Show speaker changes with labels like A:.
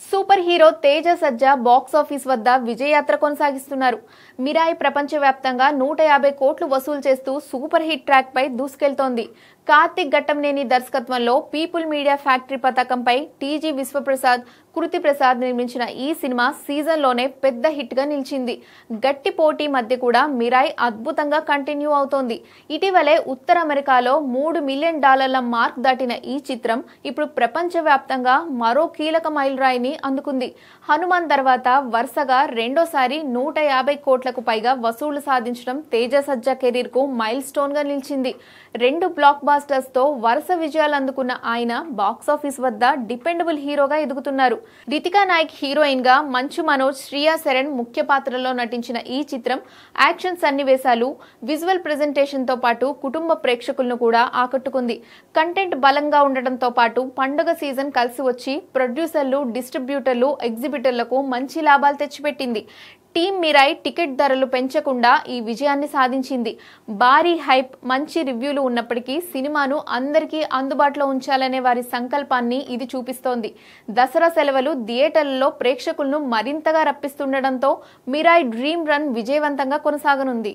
A: Super hero Teja సజ్జా box office వద్ద విజయయాత్ర కొనసాగిస్తున్నారు. మిరాయి ప్రపంచవ్యాప్తంగా 150 కోట్లు వసూలు చేస్తూ సూపర్ హిట్ ట్రాక్ పై దూసుకెళ్తోంది. కార్తిక్ ఘట్టంనేని దర్శకత్వంలో పీపుల్ మీడియా ఫ్యాక్టరీ పతాకంపై టీజీ విశ్వప్రసాద్, కృతి ప్రసాద్ నిర్మించిన ఈ సినిమా సీజన్లోనే పెద్ద హిట్ గా నిలిచింది. గట్టి పోటీ మధ్య కూడా మిరాయి అద్భుతంగా కంటిన్యూ అవుతోంది. ఇటీవలే ఉత్తర అమెరికాలో $3 మిలియన్ మార్క్ దాటిన ఈ చిత్రం ఇప్పుడు ప్రపంచవ్యాప్తంగా మరో కీలక మైలురాయిని అందుకుంది. హనుమాన్ తర్వాత వరుసగా రెండోసారి 150 కోట్లకు పైగా వసూళ్లు సాధించడం తేజ సజ్జా కెరీర్ కు మైల్ స్టోన్ గా నిలిచింది. 2 బ్లాక్ బాస్టర్స్ తో వరుస విజయాలు అందుకున్న ఆయన బాక్సాఫీస్ వద్ద డిపెండబుల్ హీరోగా ఎదుగుతున్నారు. రితికా నాయక్ హీరోయిన్ గా, మంచు మనోజ్, శ్రియా శరణ్ ముఖ్య పాత్రలో నటించిన ఈ చిత్రం యాక్షన్ సన్నివేశాలు, విజువల్ ప్రెజెంటేషన్ తో పాటు కుటుంబ ప్రేక్షకులను కూడా ఆకట్టుకుంది. కంటెంట్ బలంగా ఉండడంతో పాటు పండుగ సీజన్ కలిసి వచ్చి ప్రొడ్యూసర్లు, డిస్ట్రిబ్యూటర్లు, ఎగ్జిబిటర్లకు మంచి లాభాలు తెచ్చిపెట్టింది. టీమ్ మిరాయి టికెట్ ధరలు పెంచకుండా ఈ విజయాన్ని సాధించింది. భారీ హైప్, మంచి రివ్యూలు ఉన్నప్పటికీ సినిమాను అందరికీ అందుబాటులో ఉంచాలనే వారి సంకల్పాన్ని ఇది చూపిస్తోంది. దసరా సెలవులు థియేటర్లలో ప్రేక్షకులను మరింతగా రప్పిస్తుండటంతో మిరాయి డ్రీమ్ రన్ విజయవంతంగా కొనసాగనుంది.